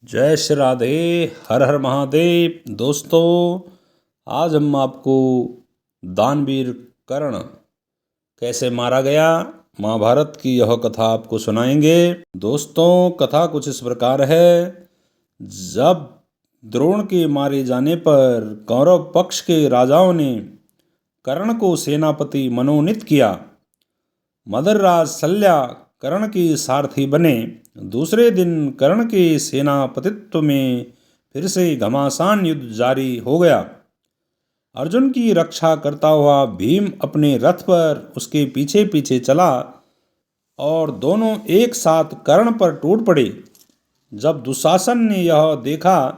जय श्री राधे। हर हर महादेव। दोस्तों, आज हम आपको दानवीर कर्ण कैसे मारा गया, महाभारत की यह कथा आपको सुनाएंगे। दोस्तों, कथा कुछ इस प्रकार है। जब द्रोण के मारे जाने पर कौरव पक्ष के राजाओं ने कर्ण को सेनापति मनोनीत किया। मदरराज शल्या कर्ण के सारथी बने। दूसरे दिन कर्ण के सेनापतित्व में फिर से घमासान युद्ध जारी हो गया। अर्जुन की रक्षा करता हुआ भीम अपने रथ पर उसके पीछे पीछे चला और दोनों एक साथ कर्ण पर टूट पड़े। जब दुशासन ने यह देखा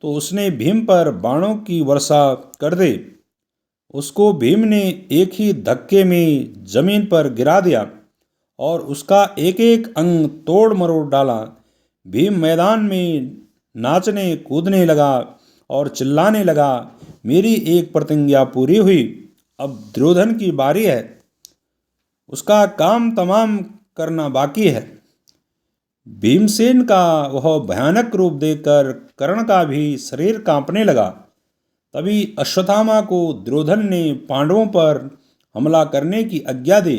तो उसने भीम पर बाणों की वर्षा कर दी। उसको भीम ने एक ही धक्के में जमीन पर गिरा दिया और उसका एक एक अंग तोड़ मरोड़ डाला। भीम मैदान में नाचने कूदने लगा और चिल्लाने लगा, मेरी एक प्रतिज्ञा पूरी हुई, अब दुर्योधन की बारी है, उसका काम तमाम करना बाकी है। भीमसेन का वह भयानक रूप देखकर कर्ण का भी शरीर कांपने लगा। तभी अश्वत्थामा को दुर्योधन ने पांडवों पर हमला करने की आज्ञा दी।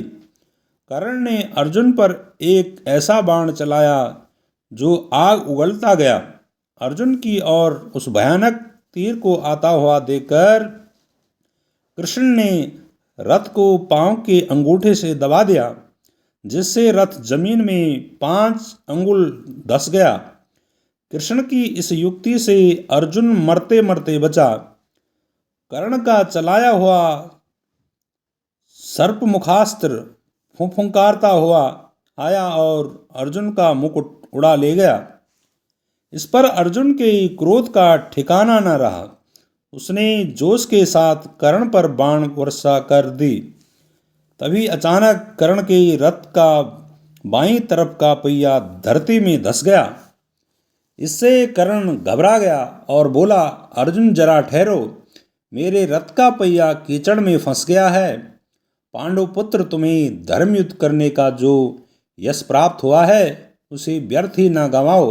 कर्ण ने अर्जुन पर एक ऐसा बाण चलाया जो आग उगलता गया। अर्जुन की ओर उस भयानक तीर को आता हुआ देखकर कृष्ण ने रथ को पांव के अंगूठे से दबा दिया, जिससे रथ जमीन में 5 अंगुल धंस गया। कृष्ण की इस युक्ति से अर्जुन मरते मरते बचा। कर्ण का चलाया हुआ सर्पमुखास्त्र फुंफुंकारता हुआ आया और अर्जुन का मुकुट उड़ा ले गया। इस पर अर्जुन के क्रोध का ठिकाना न रहा। उसने जोश के साथ कर्ण पर बाण वर्षा कर दी। तभी अचानक कर्ण के रथ का बाईं तरफ का पहिया धरती में धंस गया। इससे कर्ण घबरा गया और बोला, अर्जुन जरा ठहरो, मेरे रथ का पहिया कीचड़ में फंस गया है। पांडुपुत्र, तुम्हें धर्मयुद्ध करने का जो यश प्राप्त हुआ है उसे व्यर्थ ही न गंवाओ।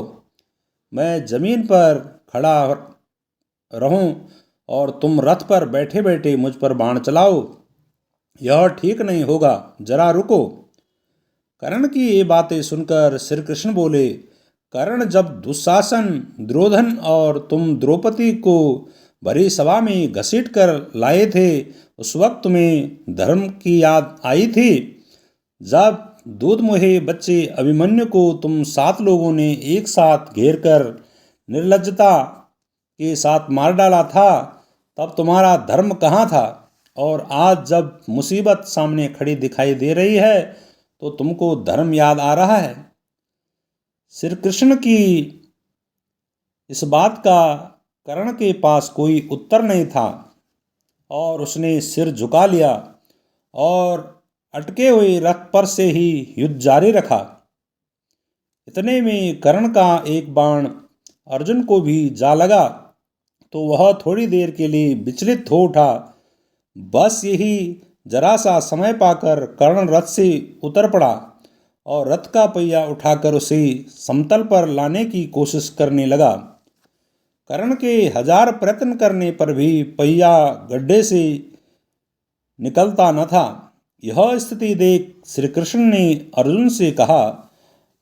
मैं जमीन पर खड़ा रहूं और तुम रथ पर बैठे बैठे मुझ पर बाण चलाओ, यह ठीक नहीं होगा, जरा रुको। कर्ण की ये बातें सुनकर श्री कृष्ण बोले, कर्ण, जब दुशासन, दुर्योधन और तुम द्रौपदी को भरी सभा में घसीट कर लाए थे, उस वक्त तुम्हें धर्म की याद आई थी? जब दूधमुहे बच्चे अभिमन्यु को तुम 7 लोगों ने एक साथ घेर कर निर्लज्जता के साथ मार डाला था, तब तुम्हारा धर्म कहाँ था? और आज जब मुसीबत सामने खड़ी दिखाई दे रही है तो तुमको धर्म याद आ रहा है? श्री कृष्ण की इस बात का कर्ण के पास कोई उत्तर नहीं था और उसने सिर झुका लिया और अटके हुए रथ पर से ही युद्ध जारी रखा। इतने में कर्ण का एक बाण अर्जुन को भी जा लगा तो वह थोड़ी देर के लिए विचलित हो उठा। बस यही जरा सा समय पाकर कर्ण रथ से उतर पड़ा और रथ का पहिया उठाकर उसे समतल पर लाने की कोशिश करने लगा। कर्ण के 1000 प्रयत्न करने पर भी पहिया गड्ढे से निकलता न था। यह स्थिति देख श्री कृष्ण ने अर्जुन से कहा,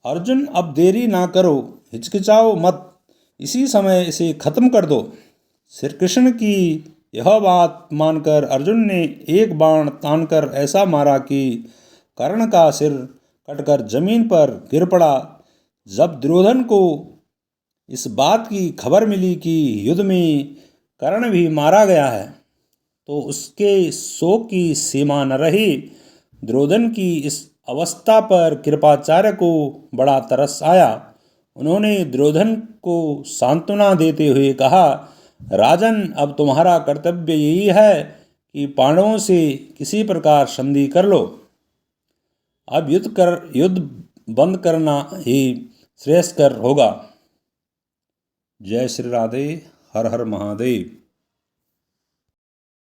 अर्जुन, अब देरी ना करो, हिचकिचाओ मत, इसी समय इसे खत्म कर दो। श्री कृष्ण की यह बात मानकर अर्जुन ने एक बाण तानकर ऐसा मारा कि कर्ण का सिर कटकर जमीन पर गिर पड़ा। जब दुर्योधन को इस बात की खबर मिली कि युद्ध में कर्ण भी मारा गया है तो उसके शोक की सीमा न रही। दुर्योधन की इस अवस्था पर कृपाचार्य को बड़ा तरस आया। उन्होंने दुर्योधन को सांत्वना देते हुए कहा, राजन, अब तुम्हारा कर्तव्य यही है कि पांडवों से किसी प्रकार संधि कर लो। अब युद्ध बंद करना ही श्रेयस्कर होगा। जय श्री राधे। हर हर महादेव।